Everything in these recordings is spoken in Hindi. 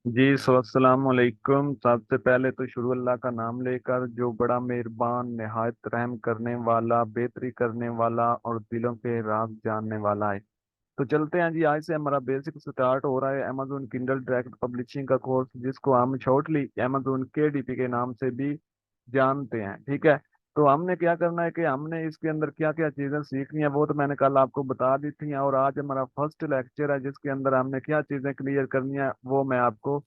जी अस्सलाम वालेकुम। सबसे पहले तो शुरू अल्लाह का नाम लेकर, जो बड़ा मेहरबान निहायत रहम करने वाला, बेहतरी करने वाला और दिलों के राज जानने वाला है। तो चलते हैं जी। आज से हमारा बेसिक स्टार्ट हो रहा है अमेजोन किंडल डायरेक्ट पब्लिशिंग का कोर्स, जिसको हम शॉर्टली अमेजोन केडीपी के नाम से भी जानते हैं। ठीक है। तो हमने क्या करना है कि हमने इसके अंदर क्या क्या चीजें सीखनी है वो तो मैंने कल आपको बता दी थी, और आज हमारा फर्स्ट लेक्चर है जिसके अंदर हमने क्या चीजें क्लियर करनी है वो मैं आपको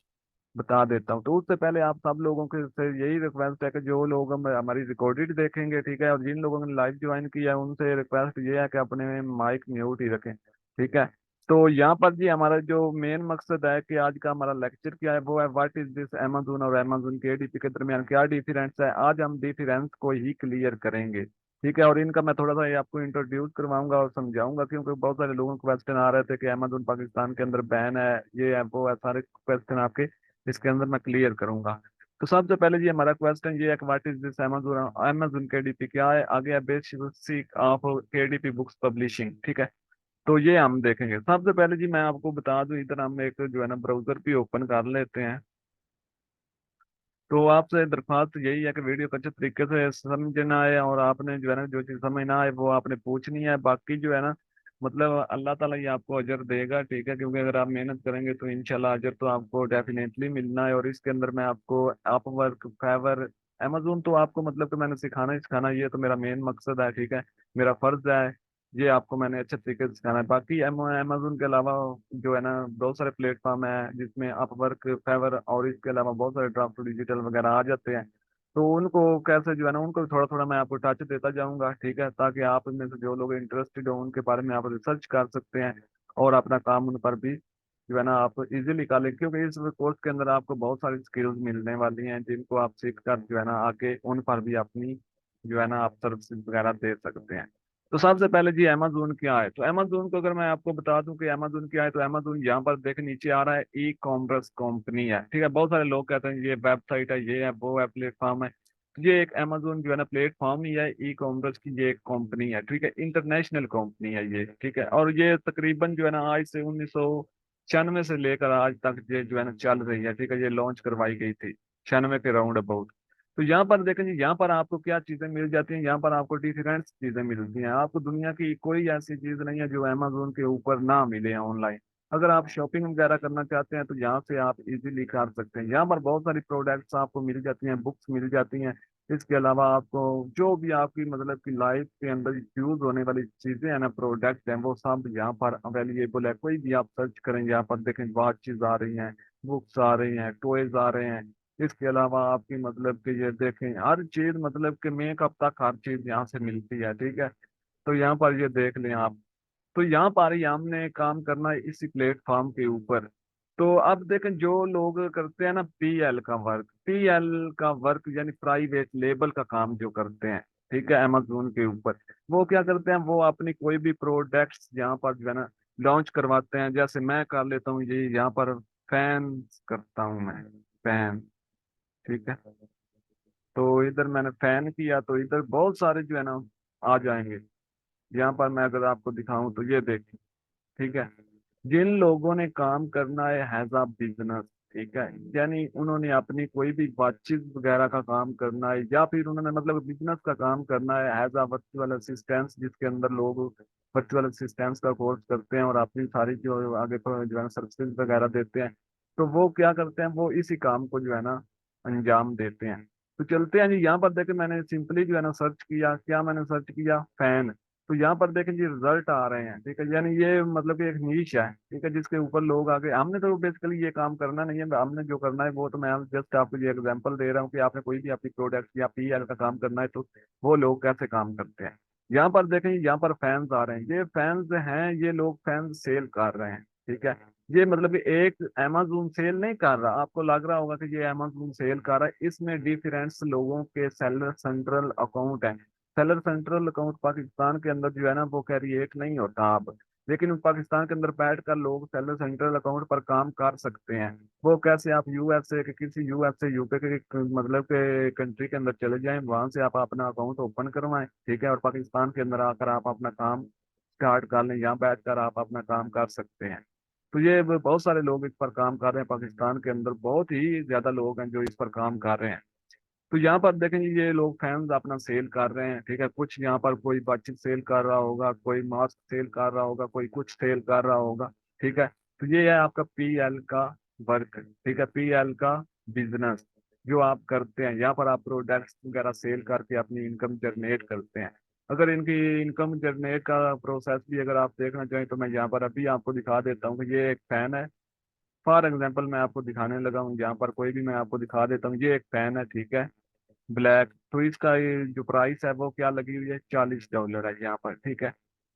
बता देता हूँ। तो उससे पहले आप सब लोगों के से यही रिक्वेस्ट है कि जो लोग हमारी रिकॉर्डेड देखेंगे, ठीक है, और जिन लोगों ने लाइव ज्वाइन किया है उनसे रिक्वेस्ट ये है कि अपने में माइक म्यूट ही रखें। ठीक है। तो यहाँ पर जी हमारा जो मेन मकसद है कि आज का हमारा लेक्चर क्या है वो है व्हाट इज दिस अमेजोन और अमेजोन के एडीपी के दरमियान क्या डिफरेंस है। आज हम डिफरेंस को ही क्लियर करेंगे। ठीक है। और इनका मैं थोड़ा सा ये आपको इंट्रोड्यूस करवाऊंगा और समझाऊंगा, क्योंकि बहुत सारे लोगों को क्वेश्चन आ रहे थे कि अमेजोन पाकिस्तान के अंदर बैन है, ये है वो है, सारे क्वेश्चन आपके इसके अंदर मैं क्लियर करूंगा। तो सबसे पहले जी हमारा क्वेश्चन ये है कि what is this Amazon. Amazon KDP क्या है, आगे है basic of KDP books publishing. ठीक है। तो ये हम देखेंगे। सबसे पहले जी मैं आपको बता दूं, इधर हम एक जो है ना ब्राउजर भी ओपन कर लेते हैं। तो आपसे दरख्वास्त यही है कि वीडियो को अच्छे तरीके से समझना है, और आपने जो है ना जो चीज़ समझना है वो आपने पूछनी है। बाकी जो है ना मतलब अल्लाह ताला ही आपको अजर देगा। ठीक है। क्योंकि अगर आप मेहनत करेंगे तो इंशाल्लाह अजर तो आपको डेफिनेटली मिलना है। और इसके अंदर मैं आपको अपवर्क, फाइवर, अमेजोन तो आपको मतलब कि मैंने सिखाना ही सिखाना, ये तो मेरा मेन मकसद है। ठीक है। मेरा फर्ज है, ये आपको मैंने अच्छे तरीके से सिखाना है। बाकी अमेजोन के अलावा जो है ना बहुत सारे प्लेटफॉर्म है जिसमें अपवर्क, फाइवर और इसके अलावा बहुत सारे ड्राफ्ट डिजिटल वगैरह आ जाते हैं। तो उनको कैसे जो है ना उनको थोड़ा थोड़ा मैं आपको टच देता जाऊंगा। ठीक है। ताकि आप इनमें से जो लोग इंटरेस्टेड हो उनके बारे में आप रिसर्च कर सकते हैं, और अपना काम उन पर भी जो है ना आप इजीली कर लें। क्योंकि इस कोर्स के अंदर आपको बहुत सारी स्किल्स मिलने वाली हैं जिनको आप सीख कर जो है ना आगे उन पर भी अपनी जो है ना आप सर्विसेज वगैरह दे सकते हैं। तो सबसे पहले जी अमेजोन क्या है। तो अमेजोन को अगर मैं आपको बता दूं कि अमेजोन क्या है, तो अमेजोन यहाँ पर देख नीचे आ रहा है ई कॉमर्स कंपनी है। ठीक है। बहुत सारे लोग कहते हैं ये वेबसाइट है, ये है वो है, प्लेटफॉर्म है। तो ये एक अमेजोन जो है ना प्लेटफॉर्म ही है, ई कॉमर्स की ये एक कंपनी है। ठीक है। इंटरनेशनल कंपनी है ये। ठीक है। और ये तकरीबन जो है ना आज से 1996 से लेकर आज तक ये जो है ना चल रही है। ठीक है। ये लॉन्च करवाई गई थी 96 के राउंड अबाउट। तो यहाँ पर देखें जी, यहाँ पर आपको क्या चीजें मिल जाती हैं, यहाँ पर आपको डिफरेंट चीजें मिलती हैं। आपको दुनिया की कोई ऐसी चीज नहीं है जो अमेजोन के ऊपर ना मिले ऑनलाइन। अगर आप शॉपिंग वगैरह करना चाहते हैं तो यहाँ से आप इजीली कर सकते हैं। यहाँ पर बहुत सारी प्रोडक्ट्स आपको मिल जाती हैं, बुक्स मिल जाती हैं। इसके अलावा आपको जो भी आपकी मतलब की लाइफ के अंदर यूज होने वाली चीजें हैं ना, प्रोडक्ट हैं, वो सब यहाँ पर अवेलेबल है। कोई भी आप सर्च करें यहाँ पर देखें वॉचेज आ रही हैं, बुक्स आ रही हैं, टॉयज आ रहे हैं। इसके अलावा आपकी मतलब कि ये देखें हर चीज मतलब कि मेकअप तक हर चीज यहाँ से मिलती है। ठीक है। तो यहाँ पर ये देख लें आप। तो यहाँ पर ही हमने काम करना है इसी प्लेटफॉर्म के ऊपर। तो अब देखें जो लोग करते हैं ना पीएल का वर्क, पीएल का वर्क यानी प्राइवेट लेबल का काम जो करते हैं, ठीक है, अमेजोन के ऊपर, वो क्या करते हैं, वो अपनी कोई भी प्रोडक्ट्स यहाँ पर जो है ना लॉन्च करवाते हैं। जैसे मैं कर लेता हूँ ये यहाँ पर फैन करता हूँ मैं, फैन। ठीक है। तो इधर मैंने फैन किया तो इधर बहुत सारे जो है ना आ जाएंगे। यहाँ पर मैं अगर आपको दिखाऊं तो ये देखिए। ठीक है। जिन लोगों ने काम करना है हैज अ बिजनेस, ठीक है, यानी उन्होंने अपनी कोई भी बातचीत वगैरह का काम करना है, या फिर उन्होंने मतलब बिजनेस का काम करना है हैज अ वर्चुअल असिस्टेंस, जिसके अंदर लोग वर्चुअल असिस्टेंस का कोर्स करते हैं और अपनी सारी जो आगे पर जो है सर्विसेज वगैरह देते हैं। तो वो क्या करते हैं, वो इसी काम को जो है ना अंजाम देते हैं। तो चलते हैं जी। यहाँ पर देखें मैंने सिंपली जो है ना सर्च किया, क्या मैंने सर्च किया, फैन। तो यहाँ पर देखें जी रिजल्ट आ रहे हैं। ठीक है। यानी ये मतलब कि एक नीश है। ठीक है। जिसके ऊपर लोग आगे, हमने तो बेसिकली ये काम करना नहीं है, हमने जो करना है वो तो मैं जस्ट आपको ये एग्जांपल दे रहा हूँ कि आपने कोई भी अपनी प्रोडक्ट या पीएल का काम करना है तो वो लोग कैसे काम करते हैं। यहाँ पर देखें यहाँ पर फैंस आ रहे हैं, ये फैंस हैं, ये लोग फैंस सेल कर रहे हैं। ठीक है। ये मतलब कि एक अमेजोन सेल नहीं कर रहा, आपको लग रहा होगा कि ये अमेजोन सेल कर रहा है, इसमें डिफरेंस लोगों के सेलर सेंट्रल अकाउंट है। सेलर सेंट्रल अकाउंट पाकिस्तान के अंदर जो है ना वो क्रिएट नहीं होता अब, लेकिन पाकिस्तान के अंदर बैठ कर लोग सेलर सेंट्रल अकाउंट पर काम कर सकते हैं। वो कैसे, आप यूएसए के किसी यूएसए यूके के मतलब के कंट्री के अंदर चले जाएं, वहां से आप अपना अकाउंट ओपन करवाएं। ठीक है। और पाकिस्तान के अंदर आकर आप अपना काम स्टार्ट कर लें, यहाँ बैठ कर आप अपना काम कर सकते हैं। तो ये बहुत सारे लोग इस पर काम कर रहे हैं, पाकिस्तान के अंदर बहुत ही ज्यादा लोग हैं जो इस पर काम कर रहे हैं। तो यहाँ पर देखेंगे ये लोग फैंस अपना सेल कर रहे हैं, ठीक है। कुछ यहाँ पर कोई बातचीत सेल कर रहा होगा, कोई मास्क सेल कर रहा होगा, कोई कुछ सेल कर रहा होगा, ठीक है। तो ये है आपका पीएल का वर्क, ठीक है, पीएल का बिजनेस जो आप करते हैं। यहाँ पर आप प्रोडक्ट्स वगैरह सेल करके अपनी इनकम जनरेट करते हैं। अगर इनकी इनकम जनरेट का प्रोसेस भी अगर आप देखना चाहें तो मैं यहाँ पर अभी आपको दिखा देता हूँ कि ये एक फैन है। फॉर एग्जाम्पल मैं आपको दिखाने लगा हूँ, यहाँ पर कोई भी मैं आपको दिखा देता हूँ। ये एक फैन है, ठीक है, ब्लैक। तो इसका ये जो प्राइस है वो क्या लगी हुई है, $40 है यहाँ पर, ठीक है।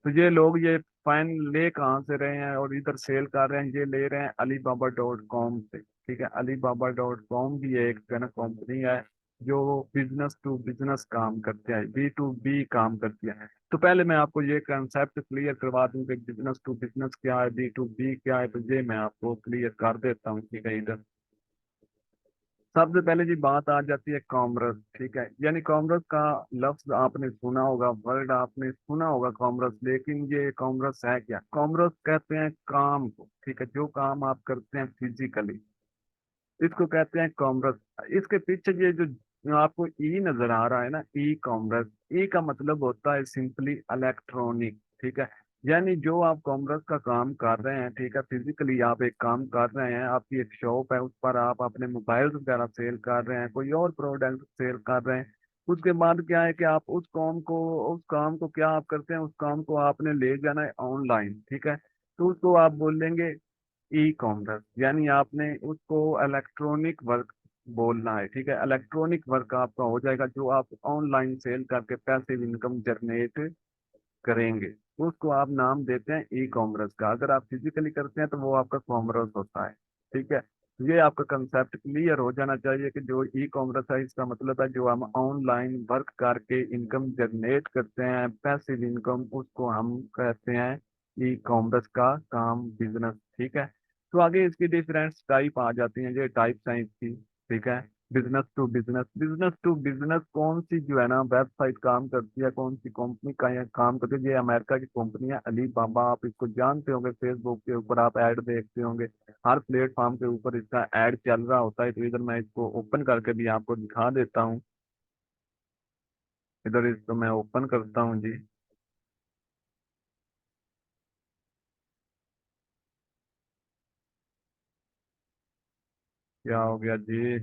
तो ये लोग ये फाइन ले कहाँ से रहे हैं और इधर सेल कर रहे हैं, ये ले रहे हैं alibaba.com से, ठीक है। alibaba.com भी एक जो है ना कंपनी है जो बिजनेस टू बिजनेस काम करते हैं, B2B काम करती है। तो पहले मैं आपको ये कंसेप्ट क्लियर करवा दूं कि बिजनेस टू बिजनेस क्या है, B2B क्या है, तो ये मैं आपको क्लियर कर देता हूँ, ठीक है। इधर सबसे पहले जी बात आ जाती है कॉमर्स, ठीक है। यानी कॉमर्स का लफ्ज आपने सुना होगा, वर्ड आपने सुना होगा कॉमर्स, लेकिन ये कॉमर्स है क्या? कॉमर्स कहते हैं काम को, ठीक है, जो काम आप करते हैं फिजिकली, इसको कहते हैं कॉमर्स। इसके पीछे ये जो आपको ई नजर आ रहा है ना, ई कॉमर्स, ई का मतलब होता है सिंपली इलेक्ट्रॉनिक, ठीक है। यानी जो आप कॉमर्स का काम कर रहे हैं, ठीक है, फिजिकली आप एक काम कर रहे हैं, आपकी एक शॉप है, उस पर आप अपने मोबाइल वगैरह सेल कर रहे हैं, कोई और प्रोडक्ट सेल कर रहे हैं। उसके बाद क्या है कि आप उस काम को क्या आप करते हैं, उस काम को आपने ले जाना है ऑनलाइन, ठीक है। तो उसको आप बोलेंगे ई कॉमर्स। यानी आपने उसको इलेक्ट्रॉनिक वर्क बोलना है, ठीक है। इलेक्ट्रॉनिक वर्क आपका हो जाएगा जो आप ऑनलाइन सेल करके पैसिव इनकम जनरेट करेंगे, उसको आप नाम देते हैं ई कॉमर्स का। अगर आप फिजिकली करते हैं तो वो आपका कॉमर्स होता है, ठीक है। ये आपका कंसेप्ट क्लियर हो जाना चाहिए कि जो ई कॉमर्स है इसका मतलब है जो हम ऑनलाइन वर्क करके इनकम जनरेट करते हैं, पैसिव इनकम, उसको हम कहते हैं ई कॉमर्स का काम, बिजनेस, ठीक है। तो आगे इसकी डिफरेंट टाइप आ जाती हैं, ये टाइप्स हैं इसकी, ठीक है। Business to business, business to business कौन सी जो है ना वेबसाइट काम करती है, कौन सी कंपनी का ये काम करती है? ये अमेरिका की कंपनी है अली बाबा, आप इसको जानते होंगे, फेसबुक के ऊपर आप ऐड देखते होंगे, हर प्लेटफॉर्म के ऊपर इसका ऐड चल रहा होता है। तो इधर मैं इसको ओपन करके भी आपको दिखा देता हूँ। इधर इसको मैं ओपन करता हूँ जी। क्या हो गया जी?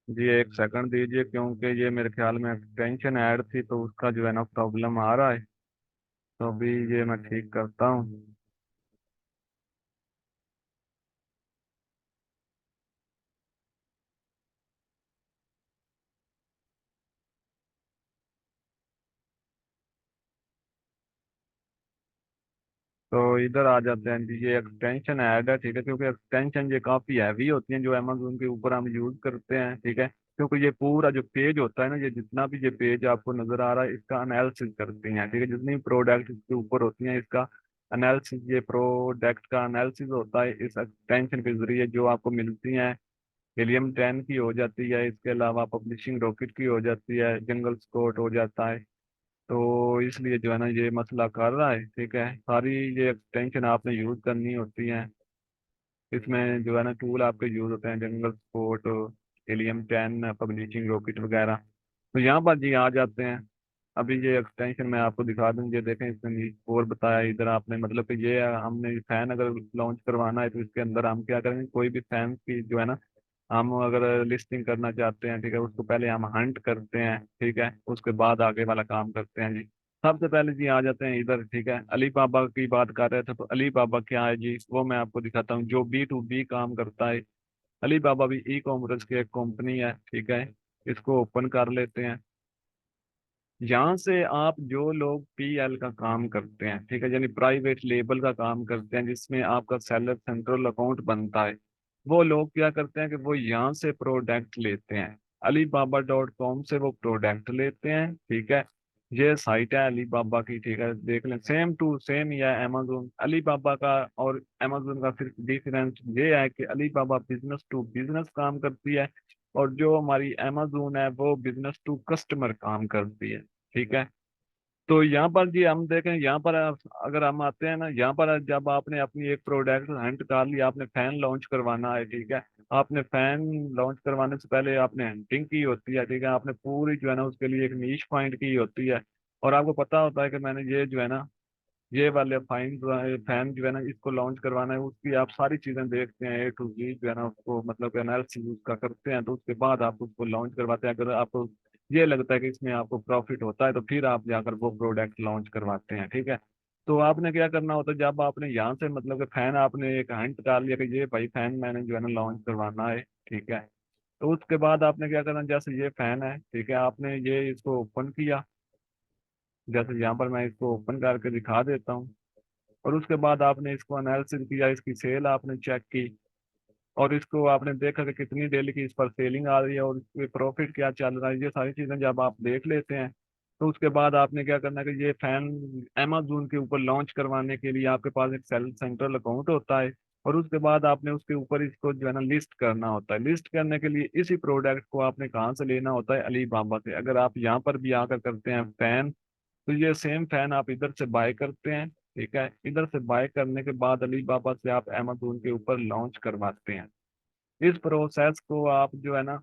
जी एक सेकंड दीजिए, क्योंकि ये मेरे ख्याल में एक्सटेंशन ऐड थी तो उसका जो है ना प्रॉब्लम आ रहा है। तो अभी ये मैं ठीक करता हूँ। तो इधर आ जाते हैं जी, ये एक्सटेंशन ऐड है, ठीक है, क्योंकि एक्सटेंशन ये काफी हैवी होती हैं जो अमेजोन के ऊपर हम यूज करते हैं, ठीक है। क्योंकि ये पूरा जो पेज होता है ना, ये जितना भी ये पेज आपको नजर आ रहा है इसका एनालिसिस करती हैं, ठीक है। जितनी प्रोडक्ट इसके ऊपर होती हैं इसका एनालिसिस, ये प्रोडक्ट का एनालिसिस होता है इस एक्सटेंशन के जरिए जो आपको मिलती हैं। हिलियम 10 की हो जाती है, इसके अलावा पब्लिशिंग रॉकेट की हो जाती है, जंगल स्कॉट हो जाता है। तो इसलिए जो है ना ये मसला कर रहा है, ठीक है। सारी ये एक्सटेंशन आपने यूज करनी होती है। इसमें जो है ना टूल आपके यूज होते हैं, जंगल स्पोर्ट, एलियम 10, पब्लिशिंग रॉकेट वगैरह। तो यहाँ पर जी आ जाते हैं। अभी ये एक्सटेंशन मैं आपको दिखा दूँ, ये देखें इसमें नीचे और बताया इधर आपने, मतलब कि ये हमने फैन अगर लॉन्च करवाना है तो इसके अंदर हम क्या करेंगे, कोई भी फैन की जो है ना हम अगर लिस्टिंग करना चाहते हैं, ठीक है, उसको पहले हम हंट करते हैं, ठीक है, उसके बाद आगे वाला काम करते हैं जी। सबसे पहले जी आ जाते हैं इधर, ठीक है। अली बाबा की बात कर रहे थे तो अली बाबा क्या है जी, वो मैं आपको दिखाता हूँ, जो B2B काम करता है। अली बाबा भी ई कॉमर्स की एक कंपनी है, ठीक है। इसको ओपन कर लेते हैं। यहाँ से आप जो लोग PL का काम करते हैं, ठीक है, यानी प्राइवेट लेबल का काम करते हैं जिसमें आपका सेलर सेंट्रल अकाउंट बनता है, वो लोग क्या करते हैं कि वो यहाँ से प्रोडक्ट लेते हैं, alibaba.com से वो प्रोडक्ट लेते हैं, ठीक है। ये साइट है अलीबाबा की, ठीक है, देख लें, सेम टू सेम या अमेजोन अलीबाबा का और अमेजोन का सिर्फ डिफरेंस ये है कि अलीबाबा बिजनेस टू बिजनेस काम करती है, और जो हमारी अमेजोन है वो बिजनेस टू कस्टमर काम करती है, ठीक है। तो यहाँ पर जी हम देखें, यहाँ पर अगर हम आते हैं ना, यहाँ पर जब आपने अपनी एक प्रोडक्ट हंट कर लिया, आपने फैन लॉन्च करवाना है, ठीक है। आपने फैन लॉन्च करवाने से पहले आपने हंटिंग की होती है, ठीक है, आपने पूरी जो है ना उसके लिए एक नीश फाइंड की होती है, और आपको पता होता है कि मैंने ये जो है ना ये वाले फाइन फैन जो है ना इसको लॉन्च करवाना है, उसकी आप सारी चीजें देखते हैं ए टू जी जो है ना, उसको मतलब एनालिसिस उसका करते हैं, तो उसके बाद आप उसको लॉन्च करवाते हैं। अगर आपको ये लगता है कि इसमें आपको प्रॉफिट होता है तो फिर आप जाकर वो प्रोडक्ट लॉन्च करवाते हैं, ठीक है। तो आपने क्या करना होता है, जब आपने यहाँ से मतलब कि फैन आपने एक हंट डाल लिया कि ये भाई फैन मैंने जो है ना लॉन्च करवाना है, ठीक है। तो उसके बाद आपने क्या करना, जैसे ये फैन है, ठीक है, आपने ये इसको ओपन किया, जैसे यहाँ पर मैं इसको ओपन करके दिखा देता हूँ। और उसके बाद आपने इसको एनालिसिस किया, इसकी सेल आपने चेक की, और इसको आपने देखा कि कितनी डेली की इस पर सेलिंग आ रही है और इसमें प्रॉफिट क्या चल रहा है, ये सारी चीजें जब आप देख लेते हैं, तो उसके बाद आपने क्या करना है कि ये फैन अमेजोन के ऊपर लॉन्च करवाने के लिए आपके पास एक सेल सेंट्रल अकाउंट होता है, और उसके बाद आपने उसके ऊपर इसको जो है ना लिस्ट करना होता है। लिस्ट करने के लिए इसी प्रोडक्ट को आपने कहाँ से लेना होता है, अलीबाबा से। अगर आप यहाँ पर भी आकर करते हैं फैन, तो ये सेम फैन आप इधर से बाय करते हैं, ठीक है। इधर से बाय करने के बाद अलीबाबा से आप अमेजोन के ऊपर लॉन्च करवाते हैं। इस प्रोसेस को आप जो है ना,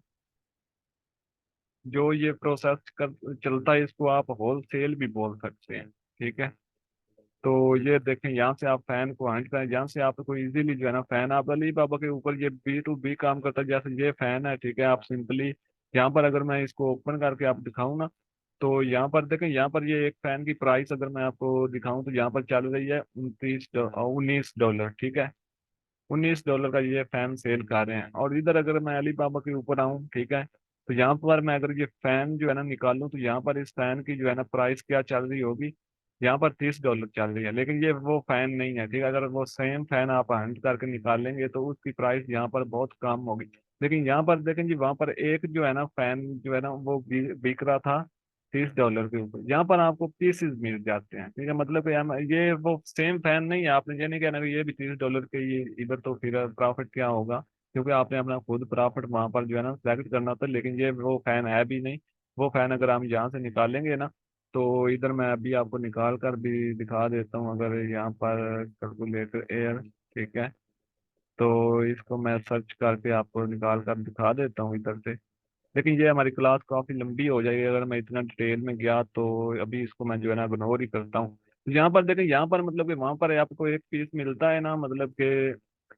जो ये प्रोसेस कर चलता है, इसको आप होल सेल भी बोल सकते हैं, ठीक है। तो ये देखें, यहाँ से आप फैन को हंट करें, यहाँ से आपको इजीली जो है ना फैन आप अलीबाबा के ऊपर, ये बी टू बी काम करता है। जैसे ये फैन है, ठीक है, आप सिंपली यहाँ पर अगर मैं इसको ओपन करके आप दिखाऊं ना, तो यहाँ पर देखें, यहाँ पर ये एक फैन की प्राइस अगर मैं आपको दिखाऊं तो यहाँ पर चल रही है 19 डॉलर, ठीक है। $19 का ये फैन सेल कर रहे हैं। और इधर अगर मैं अलीबाबा के ऊपर आऊँ, ठीक है, तो यहाँ पर मैं अगर ये फैन जो है ना निकालूं, तो यहाँ पर इस फैन की जो है ना प्राइस क्या चल रही होगी, यहाँ पर $30 चल रही है। लेकिन ये वो फैन नहीं है, ठीक है। अगर वो सेम फैन आप हंट करके निकालेंगे तो उसकी प्राइस यहाँ पर बहुत कम होगी। लेकिन यहाँ पर देखें जी, वहां पर एक जो है ना फैन जो है ना वो बिक रहा था $30 के ऊपर, यहाँ पर आपको पीसेस मिल जाते हैं, ठीक है। मतलब कि ये वो सेम फैन नहीं है, आपने ये नहीं कहना कि ये भी $30 के, ये इधर तो फिर प्रॉफिट क्या होगा, क्योंकि आपने अपना खुद प्रॉफिट वहां पर जो है ना सेलेक्ट करना होता है। लेकिन ये वो फैन है भी नहीं। वो फैन अगर हम यहाँ से निकालेंगे ना, तो इधर मैं अभी आपको निकाल कर भी दिखा देता हूँ। अगर यहाँ पर कैलकुलेटर एयर, ठीक है, तो इसको मैं सर्च करके आपको निकाल कर दिखा देता हूँ इधर से। लेकिन ये हमारी क्लास काफी लंबी हो जाएगी अगर मैं इतना डिटेल में गया, तो अभी इसको मैं जो है ना इग्नोर ही करता हूँ। तो यहाँ पर देखें, यहाँ पर मतलब कि वहां पर आपको एक पीस मिलता है ना, मतलब कि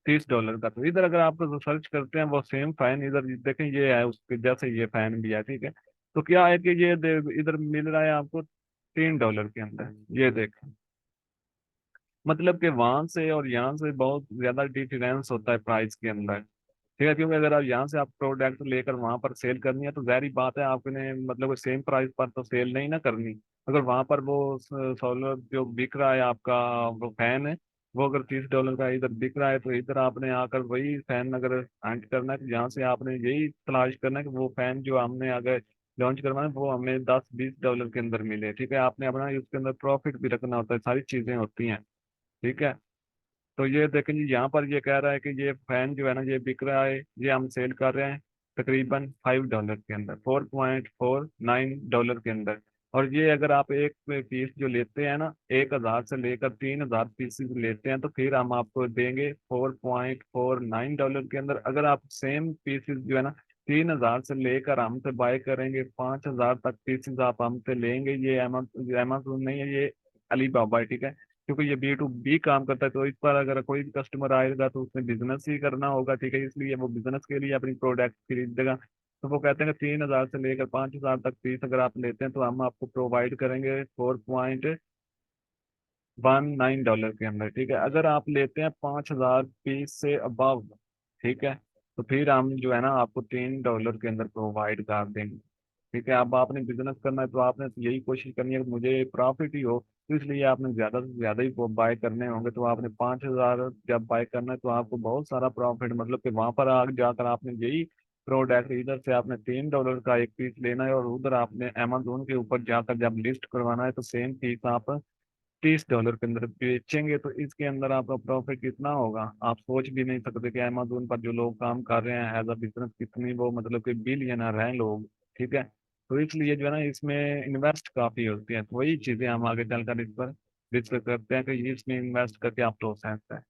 $30 का। तो इधर अगर आप सर्च करते हैं वो सेम फैन, इधर देखें ये है उसके जैसे ये फैन भी है, ठीक है। तो क्या है कि ये इधर मिल रहा है आपको $3 के अंदर, ये देखें। मतलब कि वहां से और यहाँ से बहुत ज्यादा डिफरेंस होता है प्राइस के अंदर, ठीक है। क्योंकि अगर आप यहाँ से आप प्रोडक्ट लेकर वहां पर सेल करनी है, तो जाहिर बात है आपने मतलब सेम प्राइस पर तो सेल नहीं ना करनी। अगर वहां पर वो सोलर जो बिक रहा है आपका, वो फैन है, वो अगर $30 का इधर बिक रहा है, तो इधर आपने आकर वही फैन अगर हंट करना है, तो यहाँ से आपने यही तलाश करना है कि वो फैन जो हमने अगर लॉन्च करवाना है वो हमें $10-20 के अंदर मिले, ठीक है। आपने अपना उसके अंदर प्रॉफिट भी रखना होता है, सारी चीजें होती हैं, ठीक है। तो ये देखें जी, यहाँ पर ये कह रहा है कि ये फैन जो है ना ये बिक रहा है, ये हम सेल कर रहे हैं तकरीबन $5 के अंदर, $4.49 के अंदर। और ये अगर आप एक पीस जो लेते हैं ना, 1,000 से लेकर 3,000 पीसेस लेते हैं, तो फिर हम आपको देंगे $4.49 के अंदर। अगर आप सेम पीसेस जो है ना 3,000 से लेकर हमसे बाय करेंगे, 5,000 तक पीसेस आप हमसे लेंगे, ये अमेजोन नहीं है, ये अलीबाबा है, ठीक है। क्योंकि ये बी टू बी काम करता है, तो इस पर अगर कोई भी कस्टमर आएगा तो उसने बिजनेस ही करना होगा, ठीक है। इसलिए वो बिजनेस के लिए अपनी प्रोडक्ट खरीदेगा। तो वो कहते हैं कि 3,000 से लेकर 5,000 तक पीस अगर आप लेते हैं, तो हम आपको प्रोवाइड करेंगे $4.19 के अंदर, ठीक है। अगर आप लेते हैं 5,000 पीस से अबव, ठीक है, तो फिर हम जो है ना आपको $3 के अंदर प्रोवाइड कर देंगे, ठीक है। अब आपने बिजनेस करना है तो आपने तो यही कोशिश करनी है कि मुझे प्रॉफिट ही हो, तो इसलिए आपने ज्यादा से ज्यादा ही बाय करने होंगे। तो आपने 5,000 जब बाय करना है, तो आपको बहुत सारा प्रॉफिट, मतलब कि वहां पर आग जाकर आपने यही प्रोडक्ट इधर से आपने $3 का एक पीस लेना है और उधर आपने अमेजोन के ऊपर जाकर जब लिस्ट करवाना है तो सेम पीस आप $30 के अंदर बेचेंगे, तो इसके अंदर आपका प्रॉफिट कितना होगा आप सोच भी नहीं सकते कि अमेजोन पर जो लोग काम कर रहे हैं एज अ बिजनेस कितनी वो मतलब कि बिलियनर हैं लोग। ठीक है, तो इसलिए जो है ना इसमें इन्वेस्ट काफी होती है, तो वही चीजें हम आगे चलकर इस पर डिस्कस करते हैं कि इसमें इन्वेस्ट का क्या प्रोसेस है।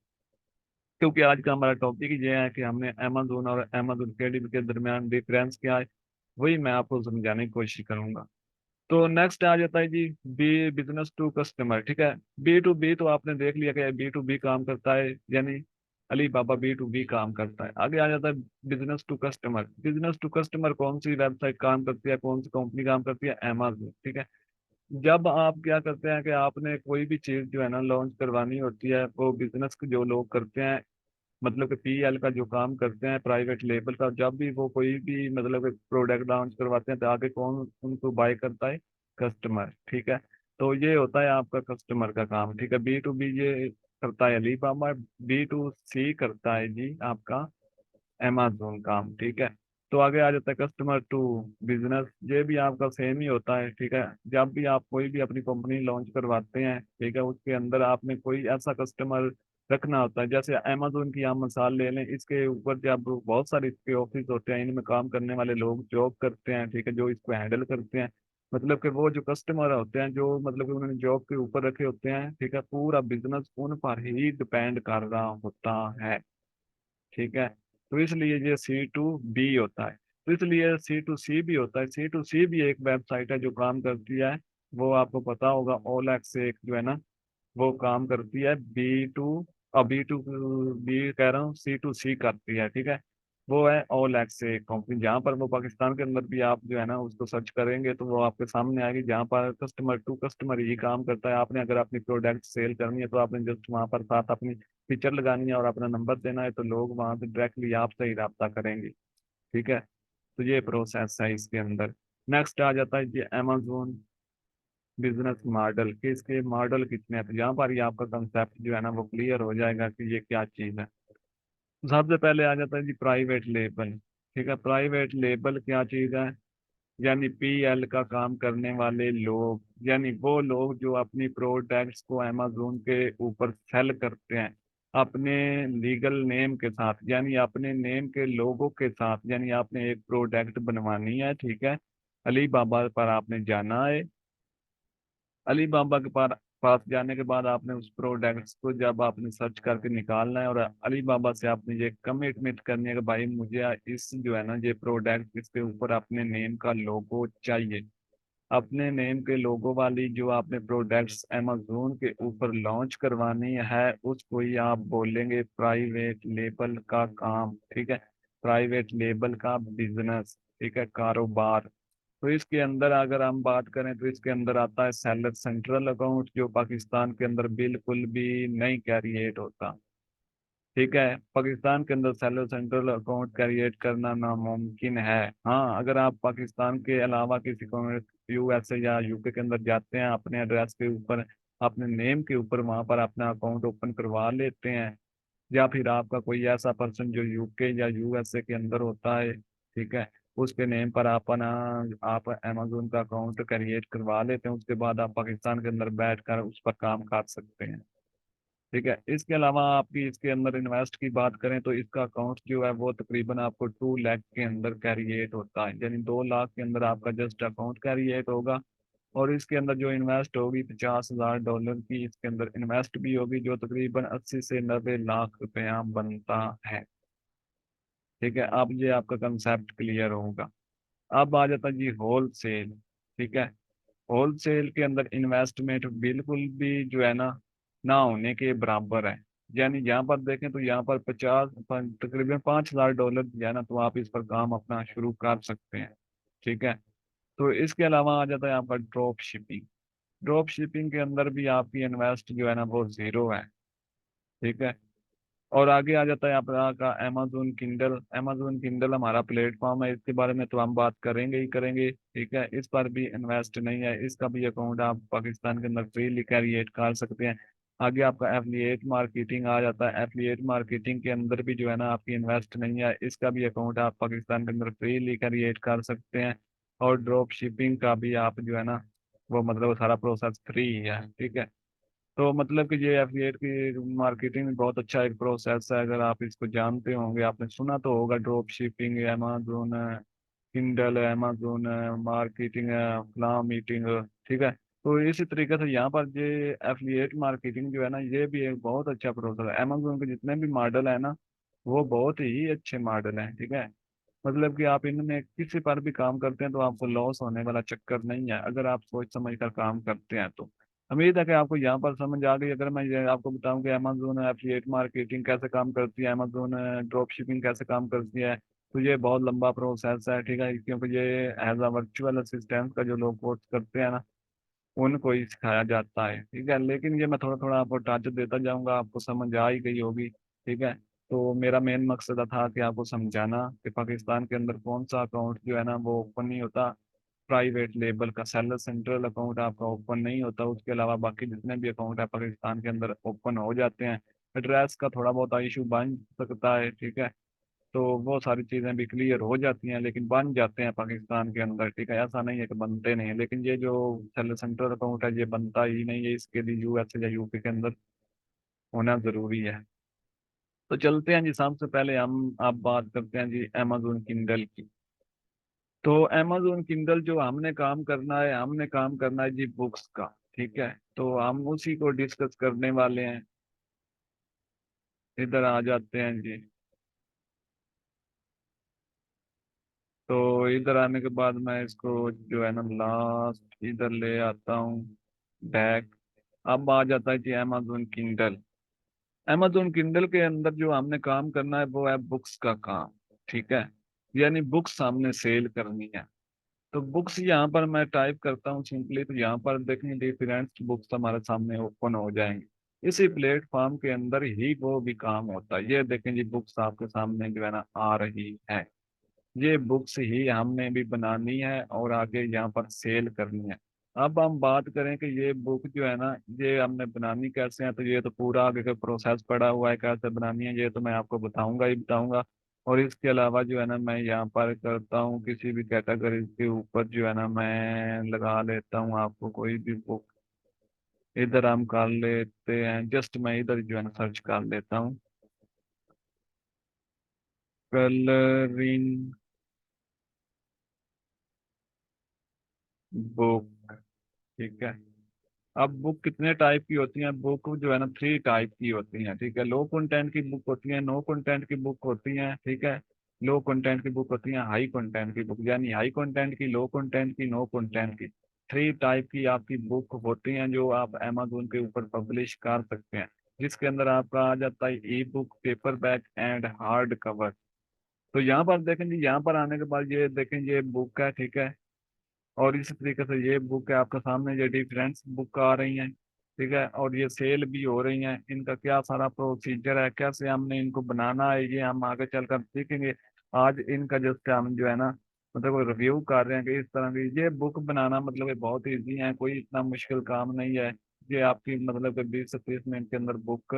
क्योंकि आज का हमारा टॉपिक ये है कि हमने अमेजोन और अमेजोन क्रेडिट के दरमियान डिफरेंस क्या है, वही मैं आपको समझाने की कोशिश करूंगा। तो नेक्स्ट आ जाता है जी बी बिजनेस टू कस्टमर। ठीक है, बी टू बी तो आपने देख लिया कि बी टू बी काम करता है, यानी Alibaba B to B काम करता है। आगे आ जाता है business to customer. Business to customer कौन सी वेबसाइट काम करती है, कौन सी कंपनी काम करती है, अमेजोन। ठीक है, जब आप क्या करते हैं कि आपने कोई भी चीज जो है ना लॉन्च करवानी होती है, वो बिजनेस के जो लोग करते हैं, मतलब कि पीएल का जो काम करते हैं प्राइवेट लेबल का, जब भी वो कोई भी मतलब प्रोडक्ट लॉन्च करवाते हैं तो आगे कौन उनको बाय करता है, कस्टमर। ठीक है, तो ये होता है आपका कस्टमर का काम। ठीक है, बी टू बी ये करता है अलीबाबा, बी टू सी करता है जी आपका अमेजोन काम। ठीक है, तो आगे आ जाता है कस्टमर टू बिजनेस, ये भी आपका सेम ही होता है। ठीक है, जब भी आप कोई भी अपनी कंपनी लॉन्च करवाते हैं, ठीक है, उसके अंदर आपने कोई ऐसा कस्टमर रखना होता है। जैसे अमेजोन की आप मिसाल ले लें, इसके ऊपर जब बहुत सारे इसके ऑफिस होते हैं, इनमें काम करने वाले लोग जॉब करते हैं, ठीक है, जो इसको हैंडल करते हैं, मतलब कि वो जो कस्टमर होते हैं जो मतलब कि उन्होंने जॉब के ऊपर रखे होते हैं, ठीक है, पूरा बिजनेस उन पर ही डिपेंड कर रहा होता है। ठीक है, तो इसलिए ये सी टू बी होता है, तो इसलिए सी टू सी भी होता है। सी टू सी भी एक वेबसाइट है जो काम करती है, वो आपको पता होगा ओलेक्स एक जो है ना, वो काम करती है बी टू, और बी टू बी कह रहा हूँ, सी टू सी करती है। ठीक है, वो है ओलेक्स एक कंपनी, जहाँ पर वो पाकिस्तान के अंदर भी आप जो है ना उसको सर्च करेंगे तो वो आपके सामने आएगी, जहाँ पर कस्टमर टू कस्टमर ही काम करता है। आपने अगर अपनी प्रोडक्ट सेल करनी है तो आपने जस्ट वहाँ पर साथ अपनी फीचर लगानी है और अपना नंबर देना है, तो लोग वहाँ से डायरेक्टली आपसे ही रब्ता करेंगे। ठीक है, तो ये प्रोसेस है इसके अंदर। नेक्स्ट आ जाता है ये अमेजोन बिजनेस मॉडल, कि इसके मॉडल कितने हैं, तो यहाँ पर ही आपका कंसेप्ट जो है ना वो क्लियर हो जाएगा कि ये क्या चीज़ है। तो सबसे पहले आ जाता है जी प्राइवेट लेबल। ठीक है, प्राइवेट लेबल क्या चीज़ है, यानी पीएल का काम करने वाले लोग, यानी वो लोग जो अपनी प्रोडक्ट्स को अमेजोन के ऊपर सेल करते हैं अपने लीगल नेम के साथ, यानी अपने नेम के लोगों के साथ। यानी आपने एक प्रोडक्ट बनवानी है, ठीक है, अली बाबा पर आपने जाना है, अली बाबा के पास जाने के बाद आपने उस प्रोडक्ट्स को जब आपने सर्च करके निकालना है और अली बाबा से आपने ये कमिटमेंट करनी है कि भाई मुझे इस जो है ना ये प्रोडक्ट इसके ऊपर अपने नेम का लोगो चाहिए। अपने नेम के लोगो वाली जो आपने प्रोडक्ट्स अमेजोन के ऊपर लॉन्च करवानी है उसको ही आप बोलेंगे प्राइवेट लेबल का काम। ठीक है, प्राइवेट लेबल का बिजनेस, ठीक है, कारोबार। तो इसके अंदर अगर हम बात करें तो इसके अंदर आता है सेलर सेंट्रल अकाउंट, जो पाकिस्तान के अंदर बिल्कुल भी नहीं कैरिएट होता। ठीक है, पाकिस्तान के अंदर सेलर सेंट्रल अकाउंट क्रिएट करना नामुमकिन है। हाँ, अगर आप पाकिस्तान के अलावा किसी यूएसए या यूके के अंदर जाते हैं, अपने एड्रेस के ऊपर अपने नेम के ऊपर वहां पर अपना अकाउंट ओपन करवा लेते हैं, या फिर आपका कोई ऐसा पर्सन जो यूके या यूएसए के अंदर होता है, ठीक है, उसके नेम पर अपना आप अमेजोन का अकाउंट क्रिएट करवा लेते हैं, उसके बाद आप पाकिस्तान के अंदर बैठकर उस पर काम कर सकते हैं। ठीक है, इसके अलावा आपकी इसके अंदर इन्वेस्ट की बात करें तो इसका अकाउंट जो है वो तकरीबन आपको 2 लाख के अंदर कैरिएट होता है, यानी 2 लाख के अंदर आपका जस्ट अकाउंट कैरिएट होगा। और इसके अंदर जो इन्वेस्ट होगी $50,000 की इसके अंदर इन्वेस्ट भी होगी, जो तकरीबन 80 से 90 लाख रुपया बनता है। ठीक है, अब ये आपका कंसेप्ट क्लियर होगा। अब आ जाता है जी होल सेल। ठीक है, होल सेल के अंदर इन्वेस्टमेंट बिल्कुल भी जो है ना होने के बराबर है। यानी यहाँ पर देखें तो यहाँ पर तकरीबन $5,000 दिया है ना, तो आप इस पर काम अपना शुरू कर सकते हैं। ठीक है, तो इसके अलावा आ जाता है आपका ड्रॉप शिपिंग। ड्रॉप शिपिंग के अंदर भी आपकी इन्वेस्ट जो है ना वो जीरो है। ठीक है, और आगे आ जाता है आपका अमेजोन किंडल। अमेजोन किंडल हमारा प्लेटफॉर्म है, इसके बारे में तो हम बात करेंगे ही करेंगे। ठीक है, इस पर भी इन्वेस्ट नहीं है, इसका भी अकाउंट आप पाकिस्तान के अंदर फ्रीली क्रिएट कर सकते हैं। आगे आपका एफिलिएट मार्केटिंग आ जाता है। एफिलिएट मार्केटिंग के अंदर भी जो है ना आपकी इन्वेस्ट नहीं है, इसका भी अकाउंट आप पाकिस्तान के अंदर फ्रीली क्रिएट कर सकते हैं। और ड्रॉप शिपिंग का भी आप जो है ना वो मतलब सारा प्रोसेस फ्री है, ठीक है। तो मतलब कि ये एफिलिएट की मार्केटिंग में बहुत अच्छा एक प्रोसेस है, अगर आप इसको जानते होंगे, आपने सुना तो होगा drop shipping, Amazon Kindle, Amazon marketing, फ्ला मीटिंग, ठीक है। तो इसी तरीके से यहाँ पर ये एफिलिएट मार्केटिंग जो है ना ये भी एक बहुत अच्छा प्रोसेस है। अमेजोन के जितने भी मॉडल है ना वो बहुत ही अच्छे मॉडल हैं, ठीक है। मतलब कि आप इनमें किसी पर भी काम करते हैं तो आपको लॉस होने वाला चक्कर नहीं है, अगर आप सोच समझ कर काम करते हैं तो। उम्मीद है कि आपको यहाँ पर समझ आ गई। अगर मैं ये आपको बताऊं कि अमेजोन एफिलिएट मार्केटिंग कैसे काम करती है, अमेजोन ड्रॉप शिपिंग कैसे काम करती है, तो ये बहुत लंबा प्रोसेस है, ठीक है। क्योंकि ये एज अ वर्चुअल असिस्टेंट का जो लोग कोर्स करते हैं ना उनको ही सिखाया जाता है, ठीक है। लेकिन ये मैं थोड़ा थोड़ा आपको टच देता जाऊंगा, आपको समझ आ ही गई होगी, ठीक है। तो मेरा मेन मकसद था कि आपको समझाना कि पाकिस्तान के अंदर कौन सा अकाउंट जो है ना वो ओपन नहीं होता, प्राइवेट लेबल का सेलर सेंट्रल अकाउंट आपका ओपन नहीं होता। उसके अलावा बाकी जितने भी अकाउंट है पाकिस्तान के अंदर ओपन हो जाते हैं। एड्रेस का थोड़ा बहुत इशू बन सकता है, ठीक है। तो वो सारी चीज़ें भी क्लियर हो जाती हैं, लेकिन बन जाते हैं पाकिस्तान के अंदर, ठीक है। ऐसा नहीं है कि बनते नहीं है, लेकिन ये जो सेलर सेंट्रल अकाउंट है ये बनता ही नहीं है, इसके लिए यूएस या यूपी के अंदर होना ज़रूरी है। तो चलते हैं जी, सबसे पहले हम आप बात करते हैं जी अमेजोन किंडल की। तो अमेजोन किंडल जो हमने काम करना है, हमने काम करना है जी बुक्स का, ठीक है। तो हम उसी को डिस्कस करने वाले हैं। इधर आ जाते हैं जी। तो इधर आने के बाद मैं इसको जो है ना लास्ट इधर ले आता हूँ बैक। अब आ जाता है जी अमेजोन किंडल। अमेजोन किंडल के अंदर जो हमने काम करना है वो है बुक्स का काम, ठीक है। यानी बुक्स हमने सेल करनी है। तो बुक्स यहाँ पर मैं टाइप करता हूँ सिंपली, तो यहाँ पर देखेंगे डिफरेंट बुक्स हमारे सामने ओपन हो जाएंगे। इसी प्लेटफॉर्म के अंदर ही वो भी काम होता है। ये देखें जी बुक्स आपके सामने जो है ना आ रही है। ये बुक्स ही हमने भी बनानी है और आगे यहाँ पर सेल करनी है। अब हम बात करें कि ये बुक जो है ना ये हमने बनानी कैसे है, तो ये तो पूरा आगे का प्रोसेस पड़ा हुआ है कैसे बनानी है, ये तो मैं आपको बताऊंगा ही बताऊंगा। और इसके अलावा जो है ना मैं यहाँ पर करता हूँ किसी भी कैटेगरी के ऊपर जो है ना मैं लगा लेता हूँ आपको कोई भी बुक। इधर हम कर लेते हैं, जस्ट मैं इधर जो है ना सर्च कर लेता हूँ कलरिंग बुक, ठीक है। अब बुक कितने टाइप की होती हैं, बुक जो है ना 3 टाइप की होती हैं, ठीक है। लो कंटेंट की बुक होती है, नो कंटेंट की बुक होती हैं, ठीक है। लो कंटेंट की बुक होती हैं, हाई कंटेंट की बुक, यानी हाई कंटेंट की, लो कंटेंट की, नो कंटेंट की। 3 टाइप की आपकी बुक होती हैं जो आप अमेजोन के ऊपर पब्लिश कर सकते हैं, जिसके अंदर आपका आ जाता है ई book, paper back and hard cover. तो यहाँ पर देखें जी, यहाँ पर आने के बाद ये देखें ये बुक है, ठीक है। और इसी तरीके से ये बुक है आपके सामने, ये डिफरेंस बुक आ रही हैं, ठीक है। और ये सेल भी हो रही हैं। इनका क्या सारा प्रोसीजर है, कैसे हमने इनको बनाना है, ये हम आगे चलकर सीखेंगे। आज इनका जस्ट हम जो है ना मतलब रिव्यू कर रहे हैं कि इस तरह की ये बुक बनाना मतलब ये बहुत ईजी है, कोई इतना मुश्किल काम नहीं है। ये आपकी मतलब कि 20 से 30 मिनट के अंदर बुक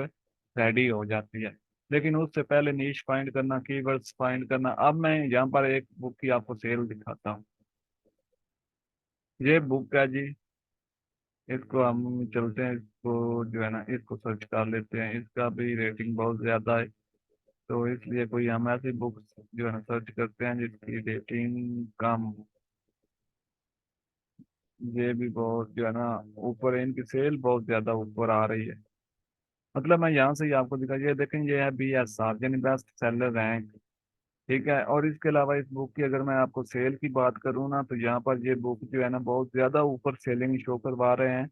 रेडी हो जाती है। लेकिन उससे पहले नीश फाइंड करना, कीवर्ड्स फाइंड करना। अब मैं यहाँ पर एक बुक की आपको सेल दिखाता हूँ। ये बुक है जी, इसको हम चलते हैं, इसको जो है ना इसको सर्च कर लेते हैं। इसका भी रेटिंग बहुत ज़्यादा है, तो इसलिए कोई हम ऐसी बुक जो है ना सर्च करते हैं जिसकी रेटिंग कम हो। ये भी बहुत जो है ना ऊपर है, इनकी सेल बहुत ज़्यादा ऊपर आ रही है। मतलब मैं यहाँ से ही आपको दिखा, ये देखें ये है BSR यानी बेस्ट सेलर रैंक, ठीक है। और इसके अलावा इस बुक की अगर मैं आपको सेल की बात करूँ ना तो यहाँ पर ये बुक जो है ना बहुत ज़्यादा ऊपर सेलिंग शो करवा रहे हैं।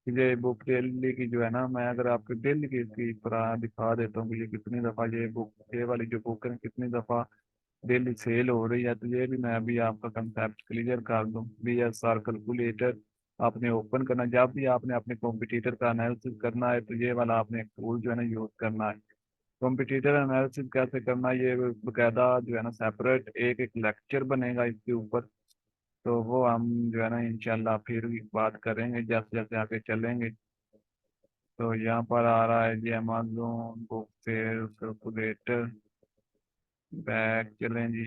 ये बुक डेली की जो है ना मैं अगर आपको डेली की इसकी तरह दिखा देता हूँ कि ये कितनी दफ़ा ये बुक, ये वाली जो बुक है कितनी दफ़ा डेली सेल हो रही है, तो ये भी मैं अभी आपका कंसेप्ट क्लियर कर दूँ। BSR कैलकुलेटर आपने ओपन करना, जब भी आपने अपने कॉम्पिटिटर का एनालिसिस करना है तो ये वाला आपने एक टूल जो है ना यूज़ करना है। कॉम्पिटिटर एनालिसिस कैसे करना है ये बकायदा जो है ना सेपरेट एक एक लेक्चर बनेगा इसके ऊपर। तो वो हम जो है ना इंशाल्लाह फिर भी बात करेंगे जैसे जैसे आगे चलेंगे। तो यहाँ पर आ रहा है जी Amazon book sale calculator. Back चलें जी,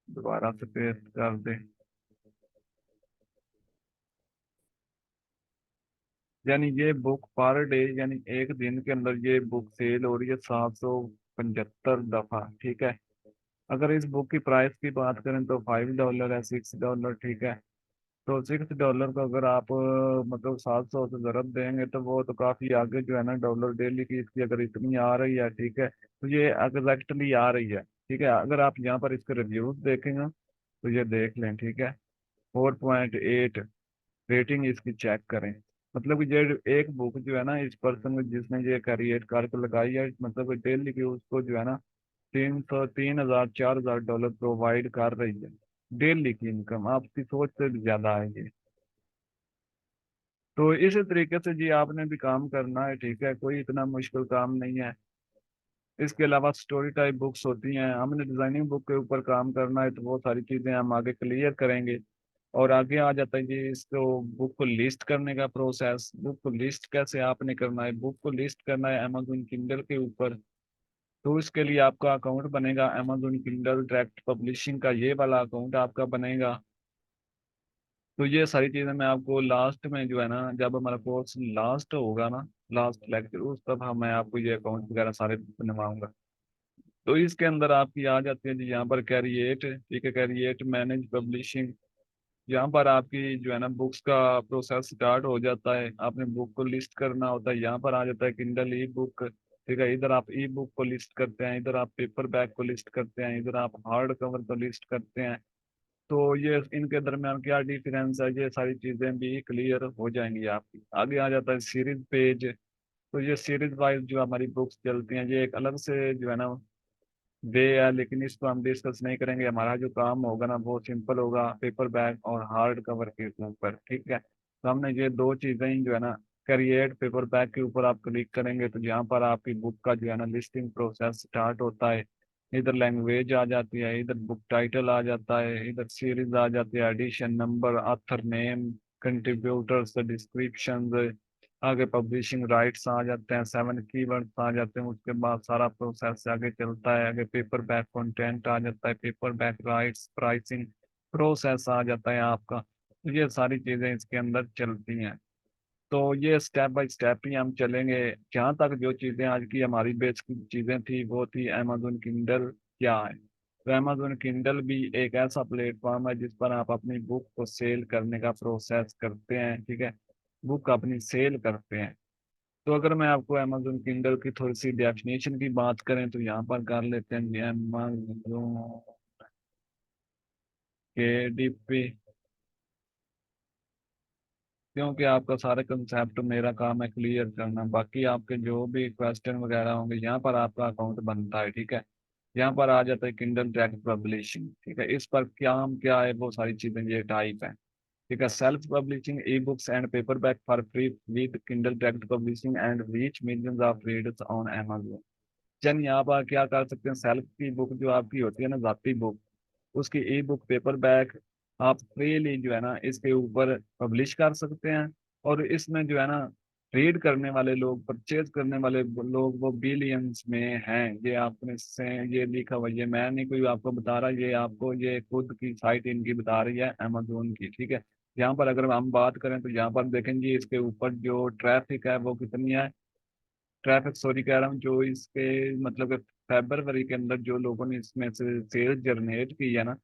दोबारा से पेस्ट कर दें। यानी ये बुक पर डे, यानी एक दिन के अंदर ये बुक सेल हो रही है 775 दफा, ठीक है। अगर इस बुक की प्राइस की बात करें तो $5 है, $6, ठीक है। तो $6 को अगर आप मतलब 700 से ज़रब देंगे तो वो तो काफ़ी आगे जो है ना, डॉलर डेली की इसकी अगर इतनी आ रही है, ठीक है, तो ये एग्जैक्टली आ रही है, ठीक है। अगर आप यहाँ पर इसके रिव्यूज देखेंगे तो ये देख लें, ठीक है। 4.8 रेटिंग इसकी चेक करें। मतलब कि ये एक बुक जो है ना, इस पर्सन जिसने ये क्रिएट करके लगाई है, मतलब कि डेली की उसको जो है ना 3,000 4,000 डॉलर प्रोवाइड कर रही है। डेली की इनकम आपकी सोच से भी ज्यादा आएगी। तो इसी तरीके से जी आपने भी काम करना है, ठीक है, कोई इतना मुश्किल काम नहीं है। इसके अलावा स्टोरी टाइप बुक्स होती हैं, हमने डिजाइनिंग बुक के ऊपर काम करना है तो वो सारी चीजें हम आगे क्लियर करेंगे। और आगे आ जाता है जी इसको बुक को लिस्ट करने का प्रोसेस। बुक को लिस्ट कैसे आपने करना है, बुक को लिस्ट करना है अमेजोन किंडल के ऊपर। तो इसके लिए आपका अकाउंट बनेगा अमेजोन किंडल डायरेक्ट पब्लिशिंग का, ये वाला अकाउंट आपका बनेगा। तो ये सारी चीजें मैं आपको लास्ट में जो है ना, जब हमारा कोर्स लास्ट होगा ना, लास्ट लेक्चर, उस तब मैं आपको ये अकाउंट वगैरह सारे बनवाऊंगा। तो इसके अंदर आपकी आ जाती है जी यहाँ पर कैरिएट, ठीक है, कैरिएट मैनेज पब्लिशिंग। यहाँ पर आपकी जो है ना बुक्स का प्रोसेस स्टार्ट हो जाता है। आपने बुक को लिस्ट करना होता है, यहाँ पर आ जाता है किंडल ई बुक, ठीक है। इधर आप ई बुक को लिस्ट करते हैं, इधर आप पेपर बैग को लिस्ट करते हैं, इधर आप हार्ड कवर को लिस्ट करते हैं। तो ये इनके दरमियान क्या डिफरेंस है, ये सारी चीजें भी क्लियर हो जाएंगी आपकी। आगे आ जाता है सीरीज पेज। तो ये सीरीज वाइज जो हमारी बुक्स चलती हैं, ये एक अलग से जो है ना वे है, लेकिन इसको हम डिस्कस नहीं करेंगे। हमारा जो काम होगा ना वो सिंपल होगा, पेपर बैग और हार्ड कवर के ऊपर, ठीक है। तो हमने ये दो चीजें ही जो है ना, क्रिएट पेपर बैग के ऊपर आप क्लिक करेंगे तो यहाँ पर आपकी बुक का जो है ना लिस्टिंग प्रोसेस स्टार्ट होता है। इधर लैंग्वेज आ जाती है, इधर बुक टाइटल आ जाता है, इधर सीरीज आ जाती है, edition number, author name, contributors, description, आगे पब्लिशिंग राइट्स आ जाते हैं, 7 कीवर्ड्स आ जाते हैं। उसके बाद सारा प्रोसेस आगे चलता है। आगे पेपर बैक कंटेंट आ जाता है, paperback rights, pricing process आ जाता है आपका। तो ये सारी चीजें इसके अंदर चलती हैं। तो ये स्टेप बाय स्टेप ही हम चलेंगे। जहाँ तक जो चीजें आज की हमारी बेसिक चीजें थी वो थी अमेजोन किंडल क्या है। तो अमेजोन किंडल भी एक ऐसा प्लेटफॉर्म है जिस पर आप अपनी बुक को सेल करने का प्रोसेस करते हैं, ठीक है, बुक अपनी सेल करते हैं। तो अगर मैं आपको अमेजोन किंडल की थोड़ी सी डेफिनेशन की बात करें तो यहाँ पर कर लेते हैं अमेजोन के डीपी। क्योंकि आपका सारे कंसेप्ट मेरा काम है क्लियर करना, बाकी आपके जो भी क्वेश्चन वगैरह होंगे यहाँ पर आपका अकाउंट बनता है, ठीक है। यहाँ पर आ जाता है किंडल डायरेक्ट पब्लिशिंग, ठीक है। इस पर क्या हम क्या है वो सारी चीजें ये टाइप है, ठीक है। Self publishing e books and paper back for free with Kindle direct publishing and reach millions of readers on Amazon. जन यहाँ पर क्या कर सकते हैं, सेल्फ की बुक जो आपकी होती है ना, जाती बुक, उसकी ई बुक पेपर बैक आप फ्रीली जो है ना इसके ऊपर पब्लिश कर सकते हैं। और इसमें जो है ना रीड करने वाले लोग, परचेज करने वाले लोग वो बिलियंस में हैं। ये आपने से ये लिखा हुआ, ये मैं नहीं कोई आपको बता रहा, ये आपको ये खुद की साइट इनकी बता रही है अमेजोन की, ठीक है। यहाँ पर अगर हम बात करें तो यहाँ पर देखेंगे इसके ऊपर जो ट्रैफिक है वो कितनी है, ट्रैफिक सॉरी कह रहा हूँ, जो इसके मतलब कि फरवरी के अंदर जो लोगों ने इसमें से सेल जनरेट की है ना,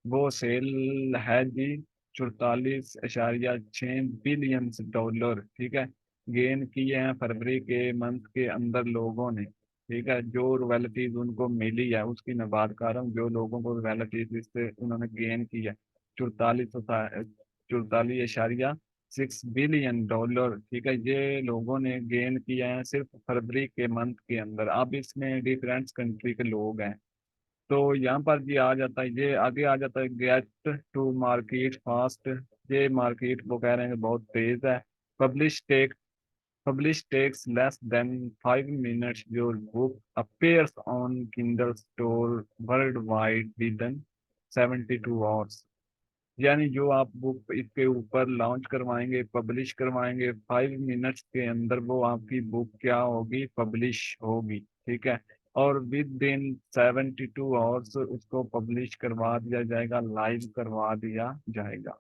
वो सेल है जी 44.6 बिलियन डॉलर, ठीक है, गेन किए हैं फरवरी के मंथ के अंदर लोगों ने, ठीक है। जो रॉयल्टीज उनको मिली है उसकी मैं बात कर रहा हूँ, जो लोगों को रॉयल्टीज इससे उन्होंने गेन की है, 44.6 बिलियन डॉलर, ठीक है, ये लोगों ने गेन किया है सिर्फ फरवरी के मंथ के अंदर। अब इसमें डिफरेंट कंट्री के लोग हैं। तो यहाँ पर जी आ जाता है, ये आगे आ जाता है गेट टू मार्केट फास्ट। ये मार्केट वो कह रहे हैं कि बहुत तेज है। Publish take publish takes less than 5 minutes, your book appears on Kindle store worldwide within 72 hours। यानी जो आप बुक इसके ऊपर लॉन्च करवाएंगे, पब्लिश करवाएंगे, 5 मिनट्स के अंदर वो आपकी बुक क्या होगी, पब्लिश होगी। ठीक है। और विद इन 72 आवर्स उसको पब्लिश करवा दिया जाएगा, लाइव करवा दिया जाएगा।